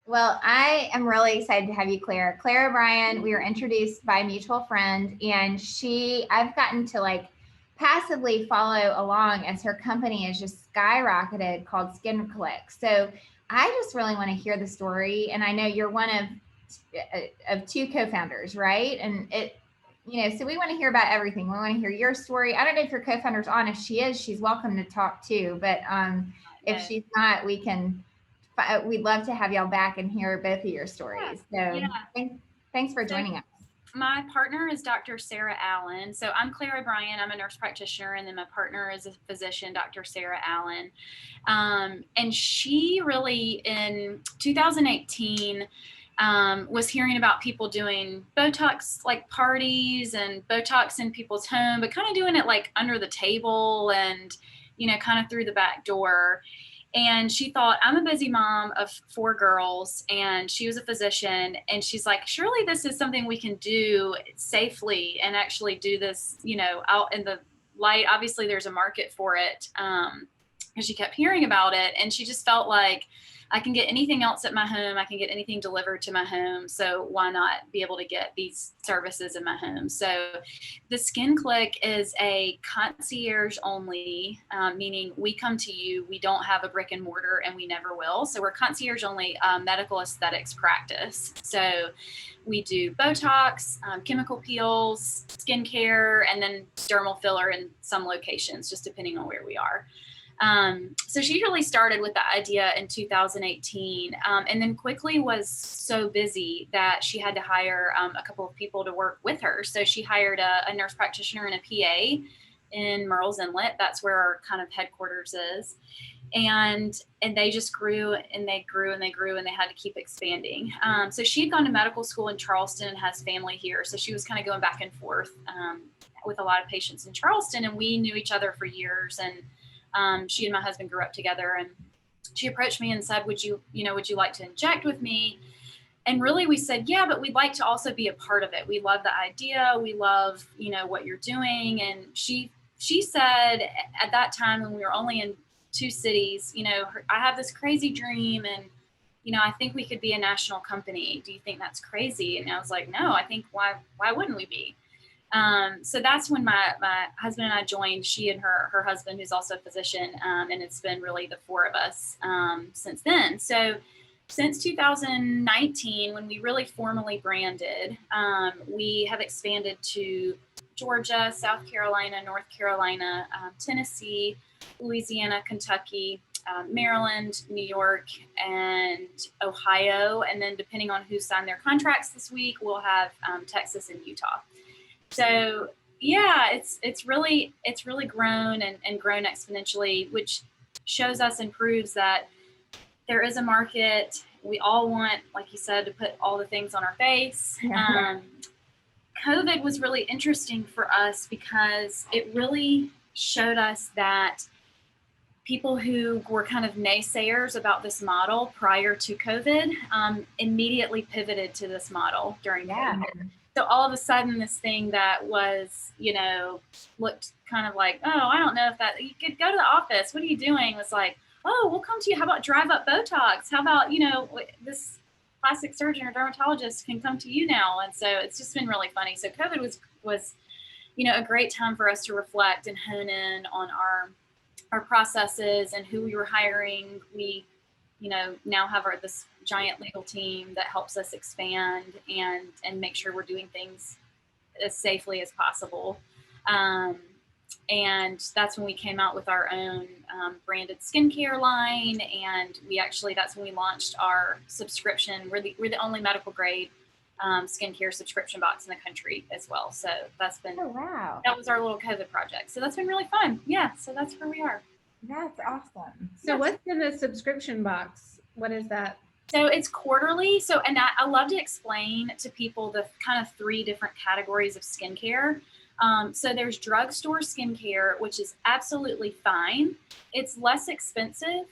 Well, I am really excited to have you, Claire. Claire O'Brien, we were introduced by a mutual friend, and I've gotten to like passively follow along as her company has just skyrocketed called Skin Click. So I just really want to hear the story. And I know you're one of two co-founders, right? And so we want to hear about everything. We want to hear your story. I don't know if your co-founder's on. If she is, she's welcome to talk too. But if No. she's not, we'd love to have y'all back and hear both of your Yeah. stories. So Yeah. thanks for So joining us. my partner is Dr. Sarah Allen. So I'm Claire O'Brien. I'm a nurse practitioner, and then my partner is a physician, Dr. Sarah Allen. And she really, in 2018, was hearing about people doing Botox like parties and Botox in people's home, but kind of doing it like under the table and, kind of through the back door. And she thought, I'm a busy mom of 4 girls, and she was a physician. And she's like, surely this is something we can do safely and actually do this, out in the light. Obviously, there's a market for it, because she kept hearing about it. And she just felt like, I can get anything else at my home. I can get anything delivered to my home. So why not be able to get these services in my home? So the Skin Click is a concierge only, meaning we come to you. We don't have a brick and mortar, and we never will. So we're concierge only medical aesthetics practice. So we do Botox, chemical peels, skincare, and then dermal filler in some locations, just depending on where we are. So she really started with the idea in 2018, and then quickly was so busy that she had to hire a couple of people to work with her. So she hired a nurse practitioner and a PA in Murrells Inlet. That's where our kind of headquarters is. And they just grew and they grew and they grew, and they had to keep expanding. So she had gone to medical school in Charleston and has family here. So she was kind of going back and forth with a lot of patients in Charleston, and we knew each other for years. And she and my husband grew up together, and she approached me and said, would you like to inject with me? And really we said, yeah, but we'd like to also be a part of it. We love the idea. We love, what you're doing. And she said at that time, when we were only in 2 cities, I have this crazy dream, and, I think we could be a national company. Do you think that's crazy? And I was like, no, I think why wouldn't we be? So that's when my husband and I joined, she and her husband, who's also a physician. And it's been really the 4 of us since then. So since 2019, when we really formally branded, we have expanded to Georgia, South Carolina, North Carolina, Tennessee, Louisiana, Kentucky, Maryland, New York, and Ohio. And then depending on who signed their contracts this week, we'll have Texas and Utah. So yeah, it's really grown and grown exponentially, which shows us and proves that there is a market. We all want, like you said, to put all the things on our face. COVID was really interesting for us because it really showed us that people who were kind of naysayers about this model prior to COVID immediately pivoted to this model during COVID. So all of a sudden, this thing that was, looked kind of like, oh, I don't know if that, you could go to the office. What are you doing? Was like, oh, we'll come to you. How about drive up Botox? How about, this plastic surgeon or dermatologist can come to you now? And so it's just been really funny. So COVID was a great time for us to reflect and hone in on our processes and who we were hiring. We, now have this giant legal team that helps us expand and make sure we're doing things as safely as possible. And that's when we came out with our own branded skincare line. And that's when we launched our subscription. We're the only medical grade skincare subscription box in the country as well. So that's been, that was our little COVID project. So that's been really fun. Yeah. So that's where we are. That's awesome. So what's in the subscription box? What is that? So it's quarterly. So, and I love to explain to people the kind of 3 different categories of skincare. So there's drugstore skincare, which is absolutely fine. It's less expensive,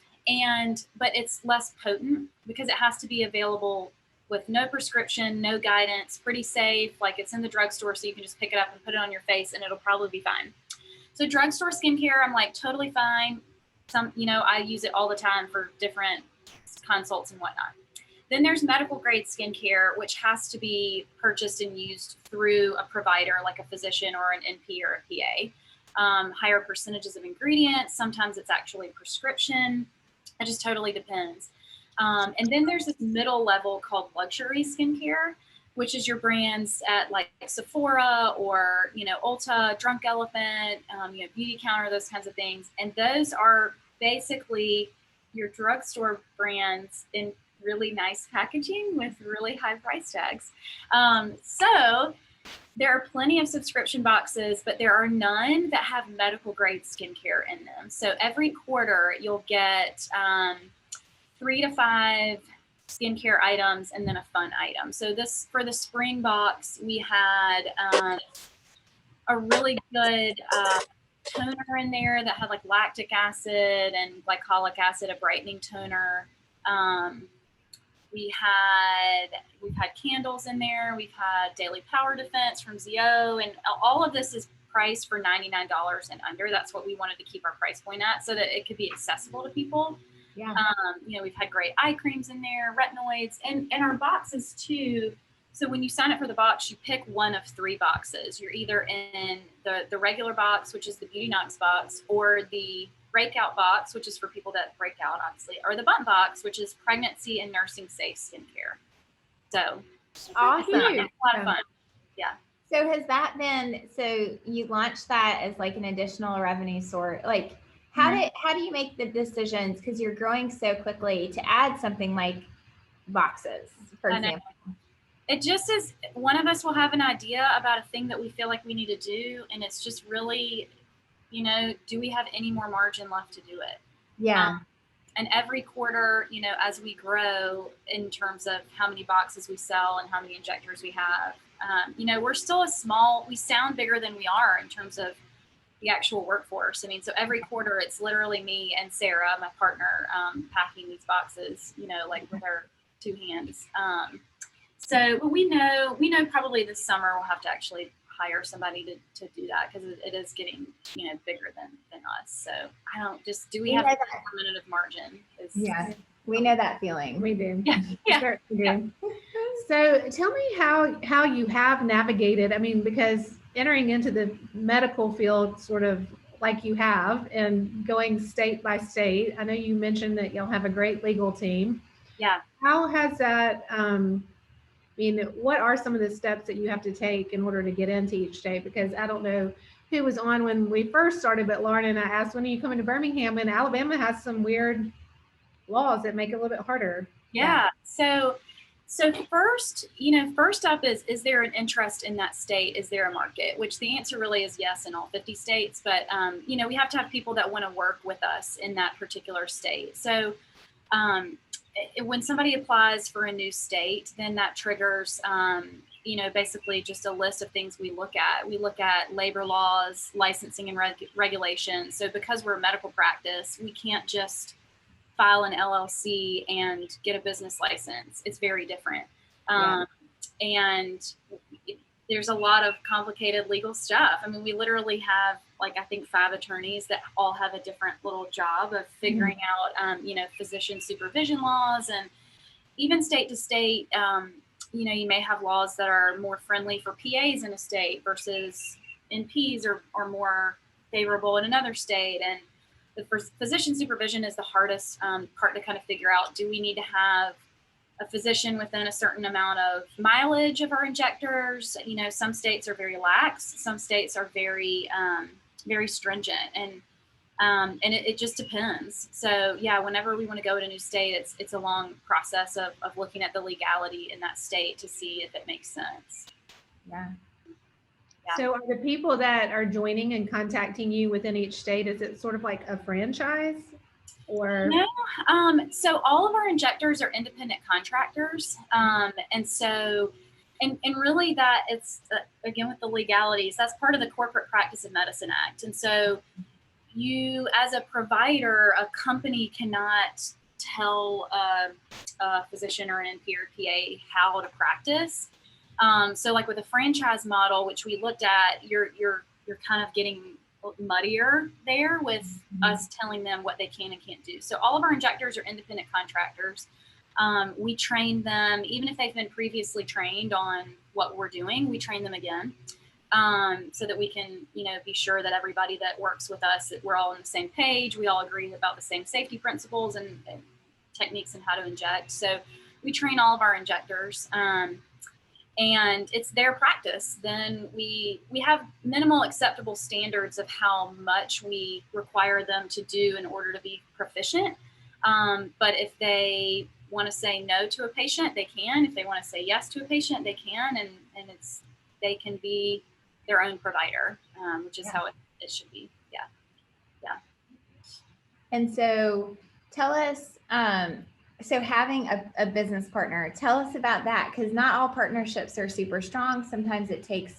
but it's less potent because it has to be available with no prescription, no guidance, pretty safe. Like it's in the drugstore, so you can just pick it up and put it on your face and it'll probably be fine. So drugstore skincare, I'm like totally fine. I use it all the time for different consults and whatnot. Then there's medical grade skincare, which has to be purchased and used through a provider like a physician or an NP or a PA. Higher percentages of ingredients. Sometimes it's actually prescription. It just totally depends. And then there's this middle level called luxury skincare, which is your brands at like Sephora or, Ulta, Drunk Elephant, Beauty Counter, those kinds of things. And those are basically your drugstore brands in really nice packaging with really high price tags. So there are plenty of subscription boxes, but there are none that have medical grade skincare in them. So every quarter you'll get 3 to 5 skincare items and then a fun item. So this, for the spring box, we had a really good toner in there that had like lactic acid and glycolic acid, a brightening toner. We've had candles in there. We've had Daily Power Defense from ZO, and all of this is priced for $99 and under. That's what we wanted to keep our price point at, so that it could be accessible to people. Yeah. We've had great eye creams in there, retinoids, and our boxes too. So when you sign up for the box, you pick one of 3 boxes. You're either in the regular box, which is the Beauty Knox box, or the breakout box, which is for people that break out, obviously, or the bump box, which is pregnancy and nursing safe skincare. So Awesome. It's a lot of fun. Yeah. So has that been, so you launched that as like an additional revenue source? Like how do you make the decisions, because you're growing so quickly, to add something like boxes, for example? It just is, one of us will have an idea about a thing that we feel like we need to do, and it's just really, do we have any more margin left to do it? Yeah. And every quarter, as we grow in terms of how many boxes we sell and how many injectors we have, we're still we sound bigger than we are in terms of the actual workforce. I mean, so every quarter it's literally me and Sarah, my partner, packing these boxes, like with our 2 hands. So we know probably this summer we'll have to actually hire somebody to do that, because it is getting, bigger than us. So do we have a minute of margin? Yeah, we know that feeling. We do. Yeah. Yeah. So tell me how you have navigated, because entering into the medical field sort of like you have, and going state by state, I know you mentioned that you'll have a great legal team. Yeah. How has that, what are some of the steps that you have to take in order to get into each state? Because I don't know who was on when we first started, but Lauren and I asked, when are you coming to Birmingham? And Alabama has some weird laws that make it a little bit harder. Yeah. So first up is there an interest in that state? Is there a market? Which the answer really is yes in all 50 states. But, we have to have people that want to work with us in that particular state. So when somebody applies for a new state, then that triggers, basically just a list of things we look at. We look at labor laws, licensing and regulations. So because we're a medical practice, we can't just file an LLC and get a business license. It's very different. And there's a lot of complicated legal stuff. I mean, we literally have I think 5 attorneys that all have a different little job of figuring out, physician supervision laws, and even state to state, you may have laws that are more friendly for PAs in a state versus NPs are more favorable in another state. And the physician supervision is the hardest part to kind of figure out. Do we need to have a physician within a certain amount of mileage of our injectors? Some states are very lax. Some states are very, very stringent, and it just depends. So yeah, whenever we want to go to a new state, it's a long process of looking at the legality in that state to see if it makes sense. Yeah. So are the people that are joining and contacting you within each state, is it sort of like a franchise? Or no, so all of our injectors are independent contractors, and so and really that it's again with the legalities, that's part of the Corporate Practice of Medicine Act. And so you, as a provider, a company cannot tell a physician or an NP or PA how to practice. So like with a franchise model, which we looked at, you're kind of getting muddier there with us telling them what they can and can't do. So all of our injectors are independent contractors. We train them, even if they've been previously trained on what we're doing, we train them again. So that we can, be sure that everybody that works with us, that we're all on the same page. We all agree about the same safety principles and techniques and how to inject. So we train all of our injectors, and it's their practice. Then we have minimal acceptable standards of how much we require them to do in order to be proficient. But if they want to say no to a patient, they can. If they want to say yes to a patient, they can. And they can be their own provider, which is how it should be. Yeah. And so tell us, so having a business partner, tell us about that, because not all partnerships are super strong. Sometimes it takes,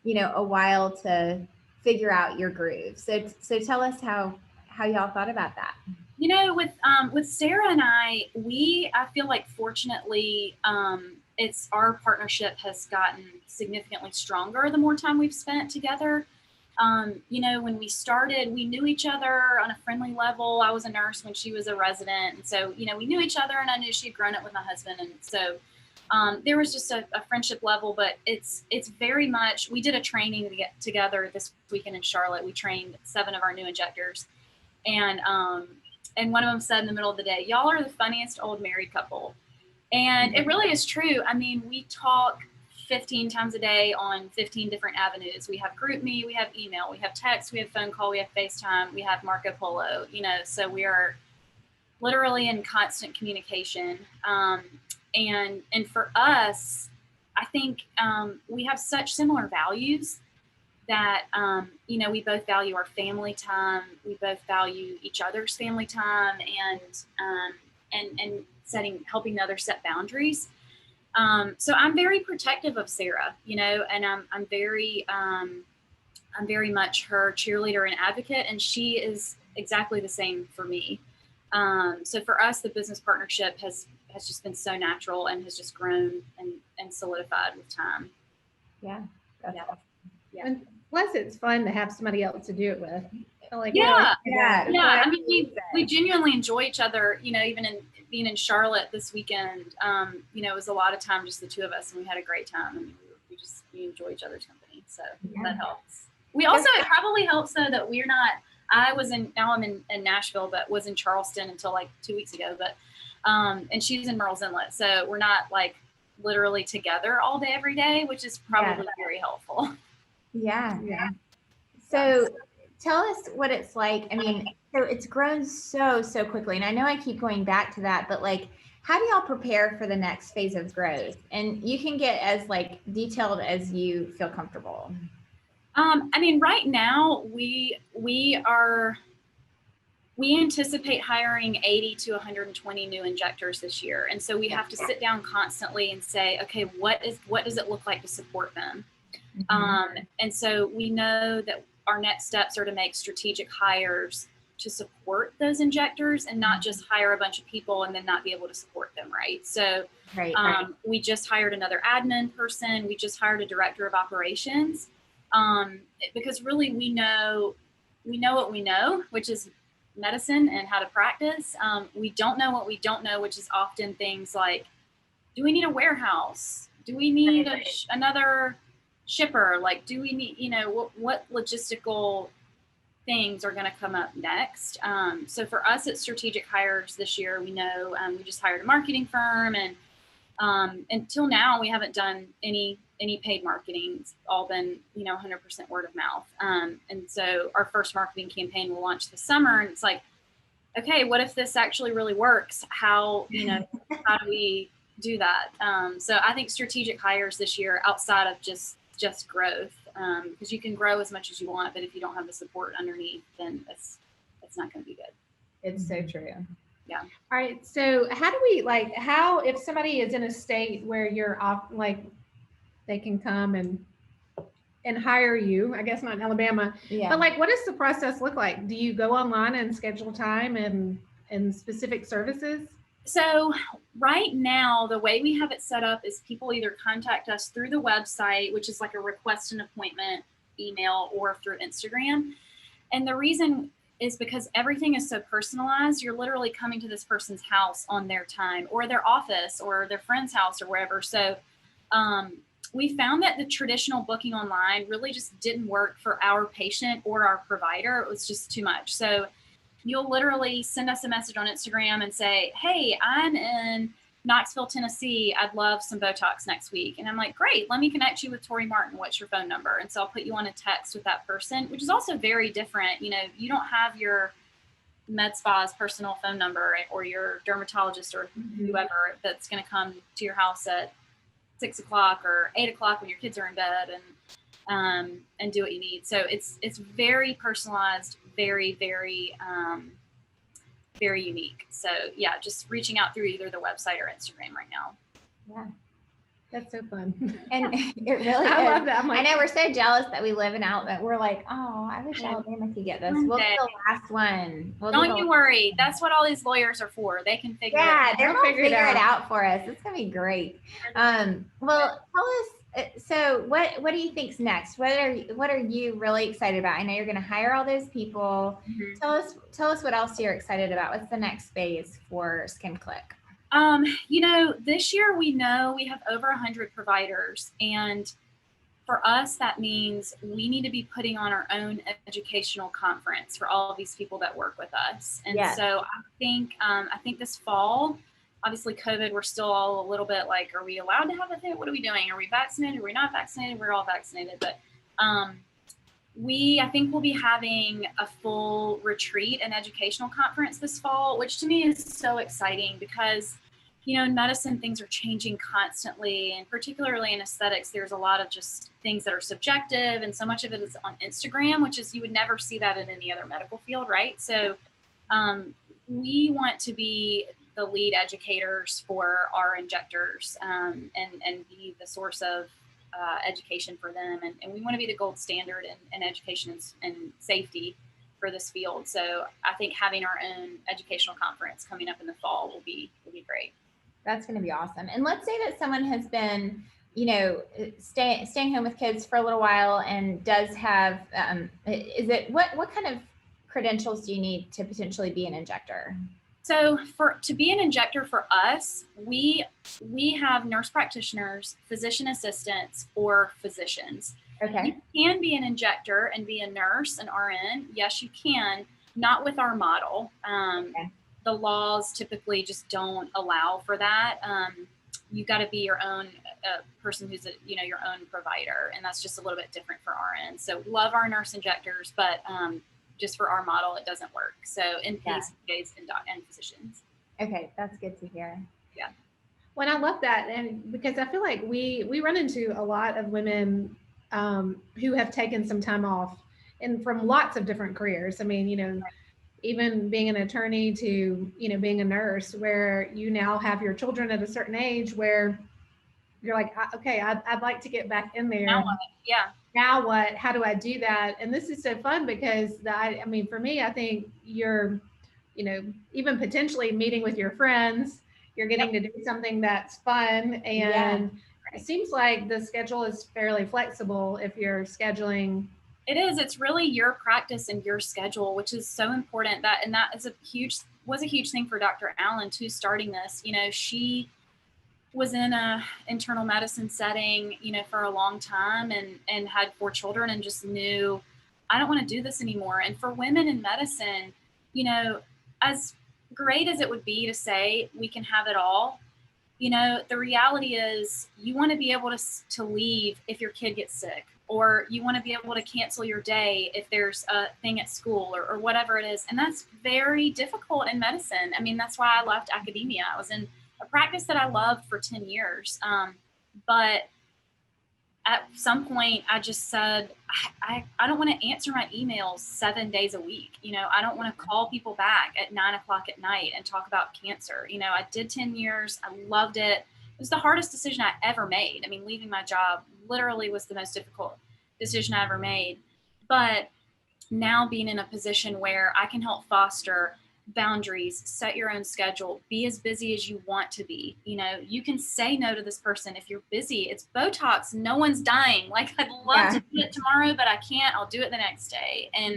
a while to figure out your groove. So tell us how y'all thought about that. With Sarah and I feel like fortunately, our partnership has gotten significantly stronger the more time we've spent together. When we started, we knew each other on a friendly level. I was a nurse when she was a resident. And so, we knew each other, and I knew she'd grown up with my husband. And so there was just a friendship level, but it's very much, we did a training together this weekend in Charlotte. We trained 7 of our new injectors. And one of them said in the middle of the day, "Y'all are the funniest old married couple." And it really is true. I mean, we talk 15 times a day on 15 different avenues. We have GroupMe, we have email, we have text, we have phone call, we have FaceTime, we have Marco Polo, so we are literally in constant communication. And for us, I think we have such similar values that, we both value our family time. We both value each other's family time, and helping the other set boundaries. So I'm very protective of Sarah, and I'm very much her cheerleader and advocate, and she is exactly the same for me. So for us, the business partnership has just been so natural and has just grown and solidified with time. Yeah. And plus, it's fun to have somebody else to do it with. Yeah. I mean, we genuinely enjoy each other. Even in being in Charlotte this weekend, it was a lot of time just the two of us, and we had a great time. I mean, we enjoy each other's company, so that helps. It probably helps though that we're not. Now I'm in Nashville, but was in Charleston until like 2 weeks ago. But and she's in Murrells Inlet, so we're not like literally together all day every day, which is probably very helpful. Yeah. So tell us what it's like. I mean, so it's grown so quickly, and I know I keep going back to that, but like, how do y'all prepare for the next phase of growth? And you can get as like detailed as you feel comfortable. I mean, right now we anticipate hiring 80 to 120 new injectors this year. And so we have to sit down constantly and say, okay, what does it look like to support them? Mm-hmm. And so we know that our next steps are to make strategic hires to support those injectors, and not just hire a bunch of people and then not be able to support them, right? So we just hired another admin person. We just hired a director of operations, because really we know what we know, which is medicine and how to practice. We don't know what we don't know, which is often things like, do we need a warehouse? Do we need another shipper? Like, do we need, what logistical things are going to come up next? So for us, it's strategic hires this year. We know we just hired a marketing firm, and until now we haven't done any paid marketing. It's all been 100% word of mouth. And so our first marketing campaign will launch this summer, and it's like, okay, what if this actually really works? How how do we do that? So I think strategic hires this year, outside of just growth, because you can grow as much as you want, but if you don't have the support underneath, then it's not going to be good. It's so true. Yeah. All right. So how do we how, if somebody is in a state where you're off, they can come and hire you, I guess not in Alabama, but what does the process look like? Do you go online and schedule time and specific services? So right now, the way we have it set up is people either contact us through the website, which is like a request an appointment email, or through Instagram. And the reason is because everything is so personalized. You're literally coming to this person's house on their time, or their office, or their friend's house, or wherever. So we found that the traditional booking online really just didn't work for our patient or our provider. It was just too much. So you'll literally send us a message on Instagram and say, hey, I'm in Knoxville, Tennessee. I'd love some Botox next week. And I'm like, great, let me connect you with Tori Martin. What's your phone number? And so I'll put you on a text with that person, which is also very different. You know, you don't have your med spa's personal phone number or your dermatologist or whoever that's going to come to your house at 6 o'clock or 8 o'clock when your kids are in bed and do what you need. So it's very personalized, very, very, very unique. So yeah, just reaching out through either the website or Instagram right now. Yeah. That's so fun. And it really is. I love that. I know we're so jealous that we live in Alabama. We're like, oh, I wish Alabama could get this. We'll be the last one. Don't you worry. That's what all these lawyers are for. They can figure it out. They're going to figure it out for us. It's going to be great. Well, tell us, so what do you think's next? What are you really excited about? I know you're going to hire all those people. Mm-hmm. Tell us what else you're excited about. What's the next phase for SkinClick? You know, this year we know we have over 100 providers, and for us, that means we need to be putting on our own educational conference for all of these people that work with us. And so I think this fall, obviously COVID, we're still all a little bit like, are we allowed to have a thing? What are we doing? Are we vaccinated? Are we not vaccinated? We're all vaccinated, but I think we'll be having a full retreat and educational conference this fall, which to me is so exciting because, you know, in medicine, things are changing constantly, and particularly in aesthetics, there's a lot of just things that are subjective, and so much of it is on Instagram, which is, you would never see that in any other medical field, right? So we want to be the lead educators for our injectors and be the source of education for them, and we want to be the gold standard in education and safety for this field. So I think having our own educational conference coming up in the fall will be great. That's going to be awesome. And let's say that someone has been, you know, staying home with kids for a little while and does have, what kind of credentials do you need to potentially be an injector? So to be an injector for us, we have nurse practitioners, physician assistants, or physicians. Okay. You can be an injector and be a nurse, an RN. Yes, you can. Not with our model. Okay. The laws typically just don't allow for that. You've got to be your own person who's your own provider, and that's just a little bit different for RN. So love our nurse injectors, but just for our model, it doesn't work. So NPs, PAs, and physicians. Okay, that's good to hear. Yeah. Well, I love that, and because I feel like we run into a lot of women who have taken some time off, and from lots of different careers. I mean, you know, even being an attorney to, you know, being a nurse, where you now have your children at a certain age where you're like, okay, I'd like to get back in there. Now what? Yeah. Now what? How do I do that? And this is so fun because I mean, for me, I think you're, you know, even potentially meeting with your friends, you're getting to do something that's fun. And it seems like the schedule is fairly flexible if you're scheduling. It is. It's really your practice and your schedule, which is so important. That was a huge thing for Dr. Allen too, starting this. You know, she was in a internal medicine setting, you know, for a long time and had 4 children and just knew, I don't want to do this anymore. And for women in medicine, you know, as great as it would be to say we can have it all, you know, the reality is you want to be able to leave if your kid gets sick, or you want to be able to cancel your day if there's a thing at school or whatever it is. And that's very difficult in medicine. I mean, that's why I left academia. I was in a practice that I loved for 10 years. But at some point I just said, I don't want to answer my emails 7 days a week. You know, I don't want to call people back at 9 o'clock at night and talk about cancer. You know, I did 10 years. I loved it. It was the hardest decision I ever made. I mean, leaving my job literally was the most difficult decision I ever made. But now being in a position where I can help foster boundaries, set your own schedule, be as busy as you want to be. You know, you can say no to this person if you're busy. It's Botox. No one's dying. Like, I'd love to do it tomorrow, but I can't. I'll do it the next day. And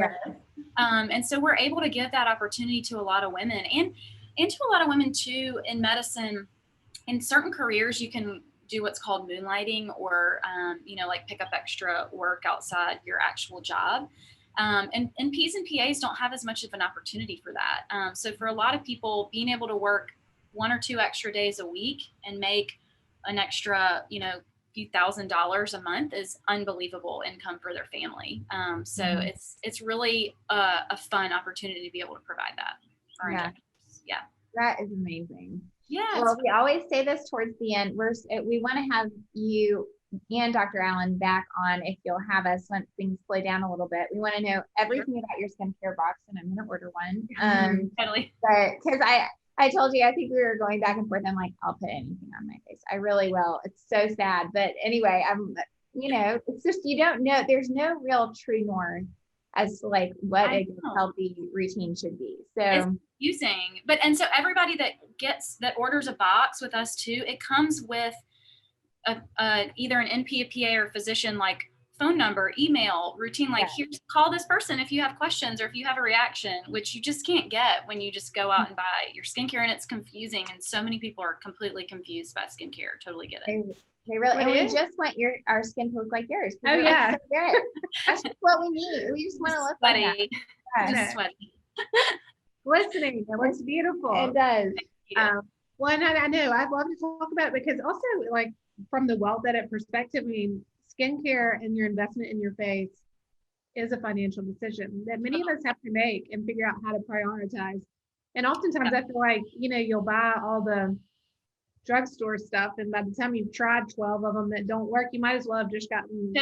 And so we're able to give that opportunity to a lot of women and to a lot of women too in medicine. In certain careers, you can do what's called moonlighting or, like pick up extra work outside your actual job. And Ps and PAs don't have as much of an opportunity for that. So for a lot of people, being able to work 1 or 2 extra days a week and make an extra, few $1,000s a month is unbelievable income for their family. So it's really a fun opportunity to be able to provide that for injectors. Yeah. That is amazing. Yeah. Well, we always say this towards the end. We want to have you and Dr. Allen back on if you'll have us when things slow down a little bit. We want to know everything about your skincare box, and I'm going to order one. Totally. But because I told you, I think we were going back and forth. I'm like, I'll put anything on my face. I really will. It's so sad. But anyway, it's just, you don't know. There's no real true norm as to like what a healthy routine should be. So it's confusing. And so everybody that orders a box with us too, it comes with either an NP, a PA, or a physician like phone number, email, routine, like here's call this person if you have questions or if you have a reaction, which you just can't get when you just go out and buy your skincare. And it's confusing. And so many people are completely confused by skincare. Totally get it. They really, and we just want our skin to look like yours. Oh yeah. So good. That's just what we need. We just want to look sweaty. Like that. Just sweaty. Glistening. It looks beautiful. It does. Well, I know I'd love to talk about it because also like from the Wealth Edit perspective, I mean, skincare and your investment in your face is a financial decision that many of us have to make and figure out how to prioritize. And oftentimes I feel like, you'll buy all the drugstore stuff, and by the time you've tried 12 of them that don't work, you might as well have just gotten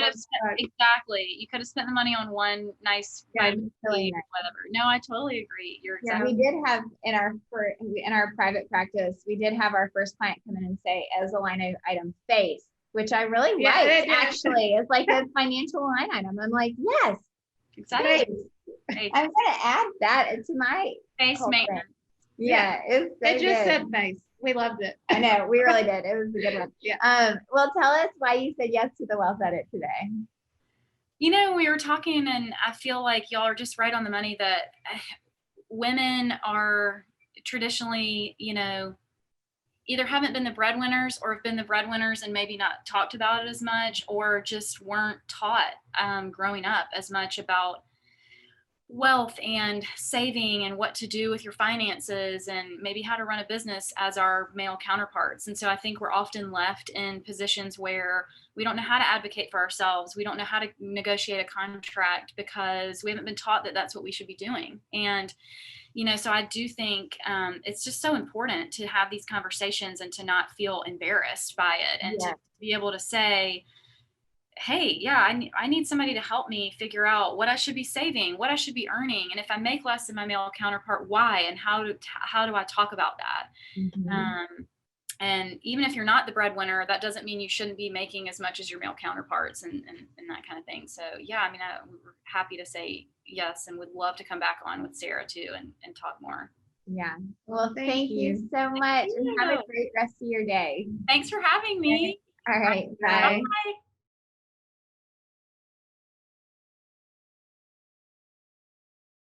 exactly. You could have spent the money on one nice really nice. Whatever. No, I totally agree. You're exactly. We did have in our private practice, we did have our first client come in and say, as a line item, face, which I really liked. Actually, it's like a financial line item. I'm like, yes, exactly. I'm gonna add that into my face maintenance. Yeah, it just said face. We loved it. I know, we really did. It was a good one. Yeah. Well, tell us why you said yes to the Wealth Edit today. We were talking, and I feel like y'all are just right on the money that women are traditionally, either haven't been the breadwinners or have been the breadwinners and maybe not talked about it as much, or just weren't taught growing up as much about wealth and saving and what to do with your finances and maybe how to run a business as our male counterparts. And so I think we're often left in positions where we don't know how to advocate for ourselves. We don't know how to negotiate a contract because we haven't been taught that that's what we should be doing. And so I do think it's just so important to have these conversations and to not feel embarrassed by it and to be able to say, hey, I need somebody to help me figure out what I should be saving, what I should be earning. And if I make less than my male counterpart, why, and how do I talk about that? Mm-hmm. And even if you're not the breadwinner, that doesn't mean you shouldn't be making as much as your male counterparts and that kind of thing. So we're happy to say yes, and would love to come back on with Sarah too and talk more. Yeah. Well, thank you so much, and have a great rest of your day. Thanks for having me. All right. Bye. Bye.